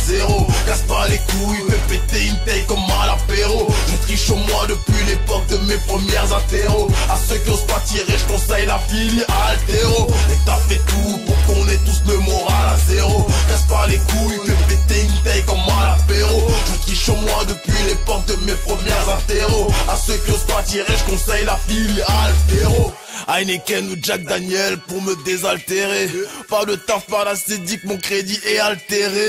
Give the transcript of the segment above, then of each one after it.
zéro. Casse pas les couilles, fais péter une taille comme à l'apéro. Je triche au moins depuis l'époque de mes premières interros. À ceux qui osent pas tirer, je conseille la fille altéro. Et t'as fait tout pour qu'on ait tous le moral à zéro. Casse pas les couilles, fais péter une taille comme à l'apéro. Je triche au moins depuis l'époque de mes premières interros. À ceux qui osent pas tirer, je conseille la fille altéro. Heineken ou Jack Daniel pour me désaltérer. Pas de taf par la sédique, mon crédit est altéré.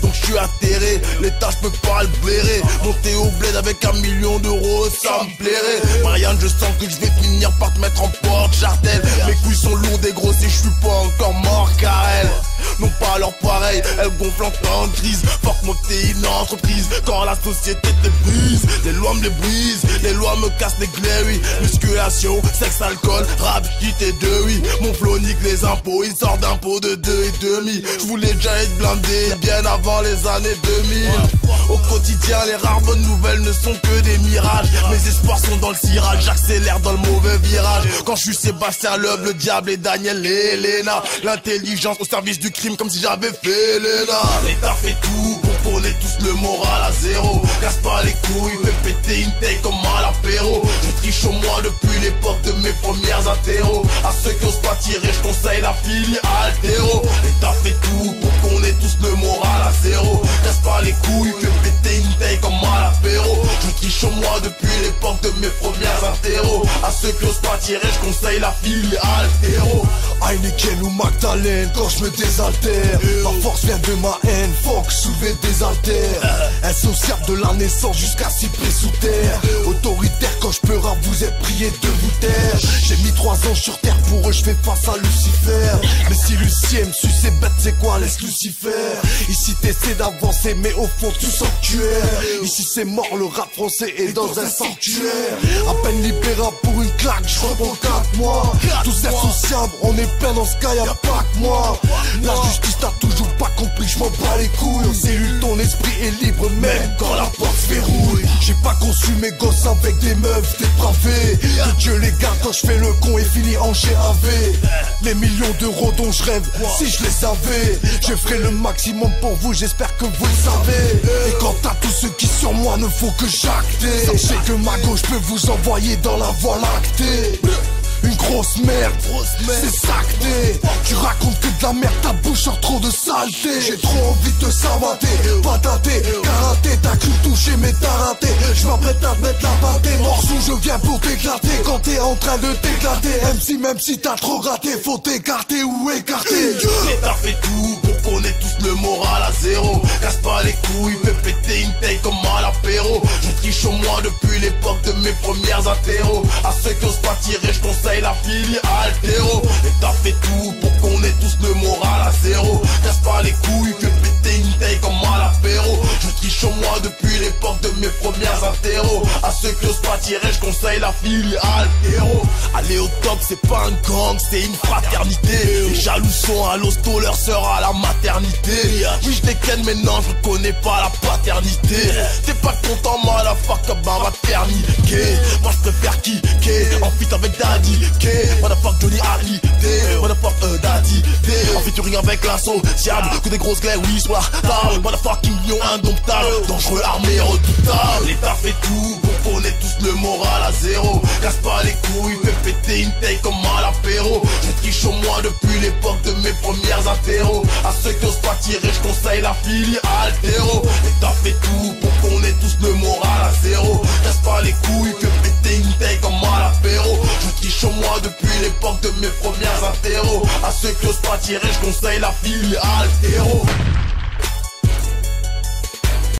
Donc je suis atterré, l'état je peux pas le blairer. Monter au bled avec 1 million d'euros, ça me plairait. Marianne, je sens que je vais finir par te mettre en porte-jartel. Mes couilles sont lourdes et grosses et je suis pas encore mort car elles non pas alors pareil, elles gonflent en temps de crise. Fuck monter une entreprise quand la société te brise. Les lois me les brisent, les lois me cassent les glaives, oui. Musculation, sexe, alcool, rap, shit et deux, oui. Mon flow nique les impôts, il sort d'impôts de 2,5. Je voulais déjà être blindé bien avant les années 2000. Au quotidien, les rares bonnes nouvelles ne sont que des mirages. Mes espoirs sont dans le cirage, j'accélère dans le mauvais virage. Quand je suis Sébastien Loeb, le diable et Daniel et Elena. L'intelligence au service du crime comme si j'avais fait l'ENA. L'État fait tout pour qu'on ait tous le moral à zéro. Casse pas les couilles, fais péter une taille comme à l'apéro. Je triche au moins depuis l'époque de mes premières interros. À ceux qui osent pas tirer, je conseille la fille altéro. L'État fait tout pour qu'on ait tous le moral à zéro. Casse pas les couilles, fais péter une taille comme à l'apéro. Je triche au moins depuis l'époque de mes premières interros. À ceux qui osent pas tirer, je conseille la fille altéro. Heineken ou Magdalene quand je me désaltère. Ma force vient de ma haine, fuck soulever des haltères. Insociable de la naissance jusqu'à 6 pieds sous terre. Autoritaire quand je peux rap, vous êtes prié de vous taire. J'ai mis 3 ans sur terre, pour eux je fais face à Lucifer. Mais si Lucien me suce, c'est bête, c'est quoi, laisse Lucifer. Ici t'essaies d'avancer mais au fond tu sanctuaire. Ici c'est mort, le rap français est dans un sanctuaire. À peine libérable pour une claque, je reprends 4 mois. Tous insociables, on est plein dans ce cas, y'a pas que moi. La justice t'as toujours pas compris, je m'en bats les couilles. En cellule ton esprit est libre même quand la porte se verrouille. J'ai pas conçu mes gosses avec des meufs dépravées. Que Dieu les garde quand je fais le con et fini en GAV. Les millions d'euros dont je rêve, si je les avais, je ferai le maximum pour vous, j'espère que vous le savez. Et quant à tous ceux qui sur moi ne font que jacter, sachez que ma gauche peut vous envoyer dans la voie lactée. Une grosse merde, c'est sacté. Tu racontes que de la merde, ta bouche sort trop de saleté. J'ai trop envie de te savater, patater, karaté. T'as cru toucher mais t'as raté. Je m'apprête à te mettre la pâtée. Morceau, je viens pour t'éclater. Quand t'es en train de t'éclater, MC, même si t'as trop raté, faut t'écarter ou écarter. L'État fait tout pour qu'on ait tous le moral à zéro. Casse pas les couilles, fais péter une taille comme à l'apéro. Je triche au moins depuis l'époque de mes premières interros. À ceux qui osent pas tirer, je conseille la fille altéro. L'État fait tout pour qu'on ait tous le moral à zéro. Casse pas les couilles, fais péter une taille comme à l'apéro. Je triche au moins depuis l'époque de mes premières interros. À ceux qui osent pas tirer, je conseille la fille altéro. Aller au top, c'est pas un gang, c'est une fraternité. Les jaloux sont à l'hosto, leur sœur à la maternité. Oui, je dégaine, mais non, je reconnais pas la paternité. T'es pas content, moi, la fuck, bah, va te faire niquer. Moi, je préfère kicker en feat avec Daddy. Motherfuck Johnny Hallyday, motherfuck Daddy D. En featuring avec l'associable, que des grosses glaives, oui, soit table. Motherfucking lion indomptable, dangereux, armé, redoutable. L'État fait tout pour qu'on ait tous le moral à zéro. Casse pas les couilles, fais péter une taille comme à l'apéro. Je triche au moins depuis l'époque de mes premières interros. À ceux qui osent pas tirer, je conseille la fille altéro. L'État fait tout pour qu'on ait tous le moral à zéro. Casse pas les couilles, fais péter une taille comme à l'apéro. Je triche au moins depuis l'époque de mes premières interros. À ceux qui osent pas tirer, je conseille la fille altéro.